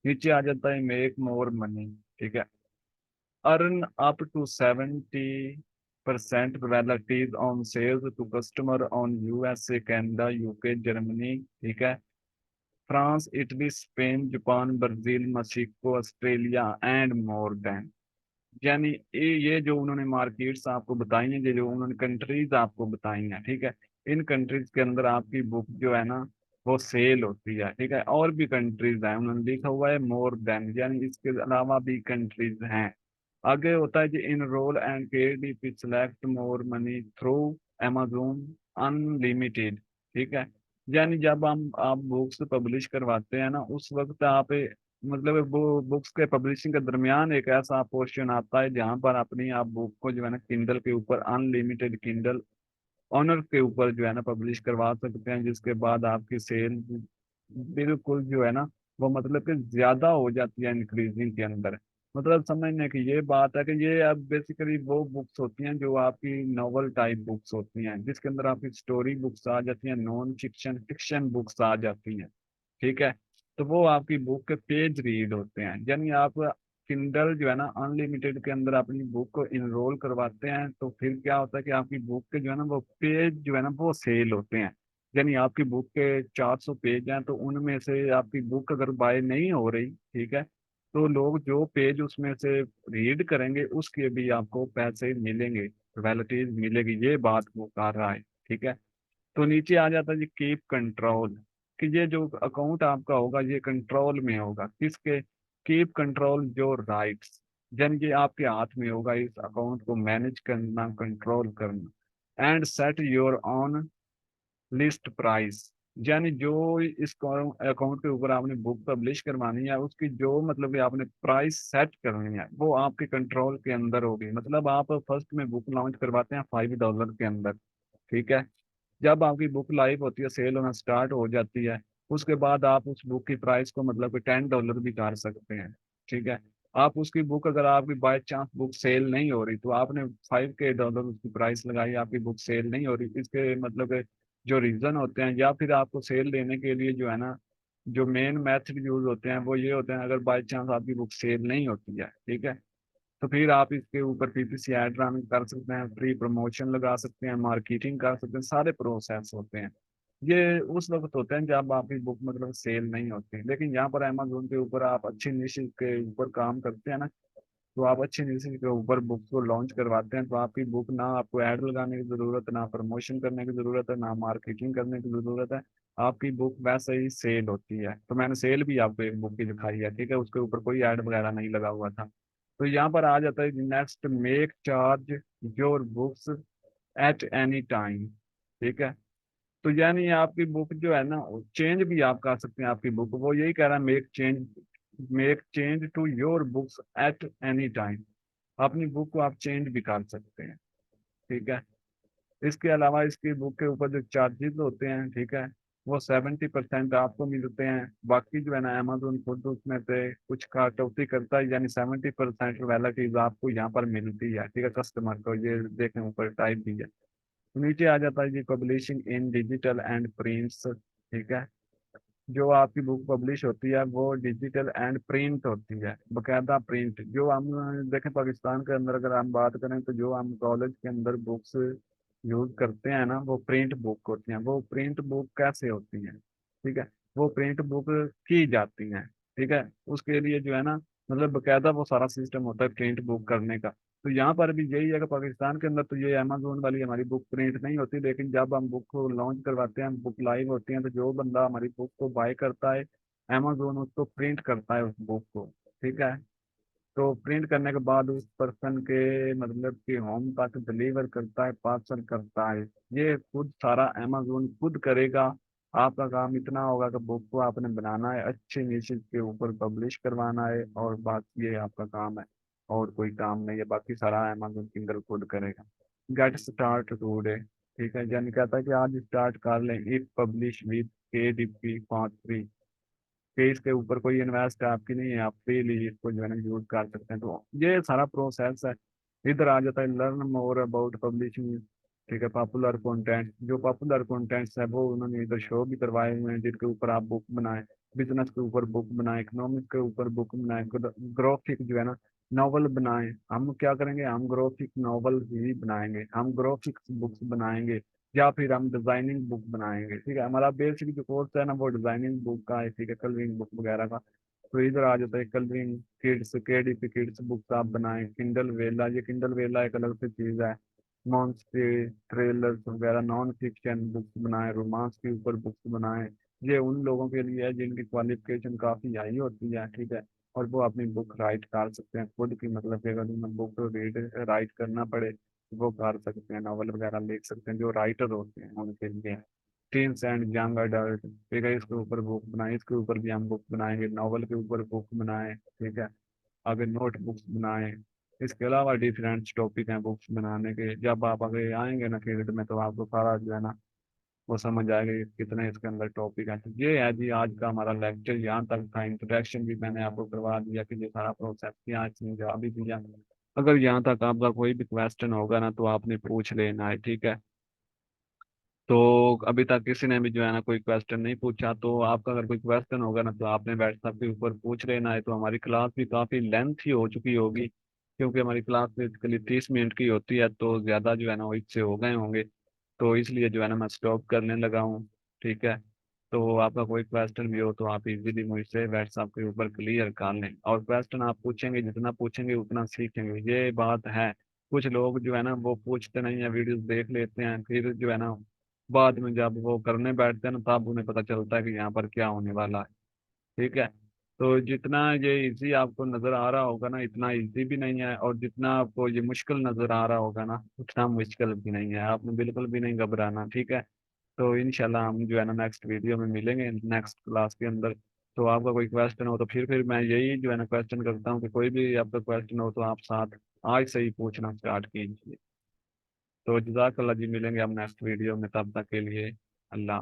नीचे आ जाता है मेक मोर मनी। ठीक है। Earn up to 70% royalties on sales to customer on USA, Canada, UK, Germany. ठीक है। France, Italy, Spain, Japan, Brazil, Mexico, Australia and more than. यानी ये जो उन्होंने मार्केट्स आपको बताई हैं, ये जो उन्होंने कंट्रीज आपको बताई हैं, ठीक है, इन कंट्रीज के अंदर आपकी बुक जो है ना वो सेल होती है। ठीक है। और भी कंट्रीज हैं, उन्होंने लिखा हुआ है मोर देन, यानी इसके अलावा भी कंट्रीज हैं। आगे होता है जी enrol and KDP select more money through amazon unlimited. ठीक है। यानी जब हम आप बुक्स पब्लिश करवाते हैं ना, उस वक्त आप मतलब वो बुक्स के पब्लिशिंग के दरमियान एक ऐसा पोर्शन आता है जहां पर अपनी आप बुक को जो है ना किंडल के ऊपर अनलिमिटेड किंडल ऑनर के ऊपर जो है ना पब्लिश करवा सकते हैं, जिसके बाद आपकी सेल बिल्कुल जो है ना वो मतलब कि ज्यादा हो जाती है इंक्रीजिंग के अंदर। मतलब समझने की ये बात है कि ये अब बेसिकली वो बुक्स होती हैं जो आपकी नॉवल टाइप बुक्स होती हैं, जिसके अंदर आपकी स्टोरी बुक्स आ जाती हैं, नॉन फिक्शन फिक्शन बुक्स आ जाती हैं। ठीक है। तो वो आपकी बुक के पेज रीड होते हैं। यानी आप किंडल जो है ना अनलिमिटेड के अंदर अपनी बुक को इनरोल करवाते हैं, तो फिर क्या होता है कि आपकी बुक के जो है ना वो पेज जो है ना वो सेल होते हैं। यानी आपकी बुक के 400 पेज हैं, तो उनमें से आपकी बुक अगर बाय नहीं हो रही, ठीक है, तो लोग जो पेज उसमें से रीड करेंगे उसके भी आपको पैसे मिलेंगे, रॉयल्टीज मिलेगी। ये बात वो कर रहा है। ठीक है। तो नीचे आ जाता है जी कीप कंट्रोल, कि ये जो अकाउंट आपका होगा ये कंट्रोल में होगा, किसके, कीप कंट्रोल योर राइट्स। यानी ये आपके हाथ में होगा इस अकाउंट को मैनेज करना, कंट्रोल करना। And set your on list price. यानी जो इस अकाउंट के ऊपर आपने बुक पब्लिश करवानी है उसकी जो मतलब कि आपने प्राइस सेट करनी है वो आपके कंट्रोल के अंदर होगी। मतलब आप फर्स्ट में बुक लॉन्च करवाते हैं $5 के अंदर। ठीक है। जब आपकी बुक लाइव होती है, सेल होना स्टार्ट हो जाती है, उसके बाद आप उस बुक की प्राइस को मतलब कि $10 भी कर सकते हैं। ठीक है। आप उसकी बुक अगर आपकी बाय चांस बुक सेल नहीं हो रही, तो आपने $5 उसकी प्राइस लगाई, आपकी बुक सेल नहीं हो रही, इसके मतलब कि जो रीजन होते हैं, या फिर आपको सेल देने के लिए जो है ना जो मेन मेथड यूज होते हैं वो ये होते हैं, अगर बाय चांस आपकी बुक सेल नहीं होती है, ठीक है, तो फिर आप इसके ऊपर पीपीसी एड रन कर सकते हैं, फ्री प्रमोशन लगा सकते हैं, मार्केटिंग कर सकते हैं, सारे प्रोसेस होते हैं। ये उस वक्त होते हैं जब आपकी बुक मतलब सेल नहीं होती। लेकिन यहाँ पर अमेजोन के ऊपर आप अच्छी निश के ऊपर काम करते हैं ना, तो आप अच्छी निश के ऊपर बुक को लॉन्च करवाते हैं, तो आपकी बुक ना आपको ऐड लगाने की जरूरत है, ना प्रमोशन करने की जरूरत है, ना मार्केटिंग करने की जरूरत है। आपकी बुक वैसे ही सेल होती है। तो मैंने सेल भी आपको एक बुक की दिखाई है, ठीक है, उसके ऊपर कोई ऐड वगैरह नहीं लगा हुआ था। तो यहाँ पर आ जाता है next, make charge your books at any time. ठीक है। तो यानी आपकी बुक जो है ना चेंज भी आप कर सकते हैं आपकी बुक, वो यही कह रहा है make change to your books at any time. अपनी बुक को आप चेंज भी कर सकते हैं। ठीक है। इसके अलावा इसकी बुक के ऊपर जो चार्जेस होते हैं, ठीक है, वो 70% आपको मिलते हैं। बाकी जो है ना अमेजोन खुद उसमें से कुछ कटौती करता है, यानी 70% वाला चीज आपको यहाँ पर मिलती है। ठीक है, कस्टमर को ये देखने ऊपर टाइप भी है। नीचे आ जाता है जी publishing in digital and prints. ठीक है। जो आपकी बुक पब्लिश होती है वो डिजिटल एंड प्रिंट होती है, बकायदा प्रिंट। जो हम देखें पाकिस्तान के अंदर अगर हम बात करें, तो जो हम कॉलेज के अंदर बुक्स यूज करते हैं ना वो प्रिंट बुक होती हैं। वो प्रिंट बुक कैसे होती हैं, ठीक है, वो प्रिंट बुक की जाती हैं। ठीक है। उसके लिए जो है ना मतलब बकायदा वो सारा सिस्टम होता है प्रिंट बुक करने का। तो यहाँ पर भी यही है कि पाकिस्तान के अंदर तो ये अमेजोन वाली हमारी बुक प्रिंट नहीं होती, लेकिन जब हम बुक को लॉन्च करवाते हैं, बुक लाइव होती हैं, तो जो बंदा हमारी बुक को बाय करता है, अमेजोन उसको प्रिंट करता है उस बुक को। ठीक है। तो प्रिंट करने के बाद उस पर्सन के मतलब कि होम तक डिलीवर करता है, पार्सल करता है। ये खुद सारा अमेजोन खुद करेगा। आपका काम इतना होगा कि बुक को आपने बनाना है, अच्छे निश्चित के ऊपर पब्लिश करवाना है, और बाकी ये आपका काम है, और कोई काम नहीं है। बाकी सारा अमेजोन किंडल खुद करेगा। Get start today. ठीक है, यानी कहता है कि आज स्टार्ट कर लें, इफ पब्लिश विद KDP 53। कि इसके ऊपर कोई इन्वेस्ट आपकी नहीं है, आप फ्रीली इसको जो है ना यूज कर सकते हैं। तो ये सारा प्रोसेस है। इधर आ जाता है लर्न मोर अबाउट पब्लिशिंग। ठीक है, पॉपुलर कंटेंट, जो पॉपुलर कंटेंट्स है वो उन्होंने इधर शो भी करवाए हुए हैं, जिनके ऊपर आप बुक बनाएं। बिजनेस के ऊपर बुक बनाएं, इकोनॉमिक के ऊपर बुक बनाएं, ग्राफिक जो है ना नॉवल बनाएं। हम क्या करेंगे, हम ग्राफिक नॉवल ही बनाएंगे, हम ग्राफिक्स बुक्स बनाएंगे, या फिर हम डिजाइनिंग बुक बनाएंगे। ठीक है, हमारा बेसिक जो कोर्स है ना वो डिजाइनिंग बुक का है, ठीक है, कलरिंग बुक वगैरह का। तो इधर आ जाता है colouring kids, KDP kids books आप बनाएं। किंडल वेला, ये किंडल वेला एक अलग से चीज है। मॉन्स्टे ट्रेलर्स वगैरह नॉन फिक्शन बुक्स बनाएं, रोमांस के ऊपर बुक्स बनाएं। ये उन लोगों के लिए है जिनकी क्वालिफिकेशन काफी हाई होती है, ठीक है, और वो अपनी बुक राइट कर सकते हैं खुद की, मतलब कि अगर उन्हें बुक रीड राइट करना पड़े वो कर सकते हैं, नॉवल वगैरह लिख सकते हैं, जो राइटर होते हैं उनके लिए। टीन्स एंड यंग अडल्ट, ठीक है, इसके ऊपर बुक बनाए, इसके ऊपर भी हम बुक बनाएंगे, नॉवल के ऊपर बुक बनाए, ठीक है, आगे नोट बुक्स बनाए। इसके अलावा डिफरेंट टॉपिक हैं बुक्स बनाने के। जब आप आगे आएंगे ना फील्ड में तो आपको सारा जो है ना वो समझ आएगा कि कितने इसके अंदर टॉपिक हैं। तो ये है जी आज का हमारा लेक्चर, यहाँ तक था। इंट्रोडक्शन भी मैंने आपको करवा दिया कि ये सारा प्रोसेस क्या है, इसमें जवाब भी दिया। अगर यहाँ तक आपका कोई भी क्वेश्चन होगा ना तो आपने पूछ लेना है, ठीक है। तो अभी तक किसी ने भी जो है ना कोई क्वेश्चन नहीं पूछा, तो आपका अगर कोई क्वेश्चन होगा ना तो आपने व्हाट्सएप के ऊपर पूछ लेना है। तो हमारी क्लास भी काफ़ी लेंथ ही हो चुकी होगी, क्योंकि हमारी क्लास बेसिकली 30 मिनट की होती है, तो ज़्यादा जो है ना वो इससे हो गए होंगे। तो इसलिए जो है ना मैं स्टॉप करने लगा हूँ, ठीक है। तो आपका कोई क्वेश्चन भी हो तो आप इजीली मुझसे व्हाट्सएप के ऊपर क्लियर कर लें, और क्वेश्चन आप पूछेंगे, जितना पूछेंगे उतना सीखेंगे, ये बात है। कुछ लोग जो है ना वो पूछते नहीं है, वीडियोस देख लेते हैं, फिर जो है ना बाद में जब वो करने बैठते हैं ना तब उन्हें पता चलता है कि यहाँ पर क्या होने वाला है, ठीक है। तो जितना ये इजी आपको नजर आ रहा होगा ना इतना इजी भी नहीं है, और जितना आपको ये मुश्किल नजर आ रहा होगा ना उतना मुश्किल भी नहीं है, आपने बिल्कुल भी नहीं घबराना, ठीक है। तो इंशाल्लाह हम जो है ना नेक्स्ट वीडियो में मिलेंगे, नेक्स्ट क्लास के अंदर। तो आपका कोई क्वेश्चन हो तो फिर मैं यही जो है ना क्वेश्चन करता हूँ कि कोई भी आपका क्वेश्चन हो तो आप साथ आज से ही पूछना स्टार्ट कीजिए। तो जज़ाकल्लाह जी, मिलेंगे हम नेक्स्ट वीडियो में, तब तक के लिए अल्लाह।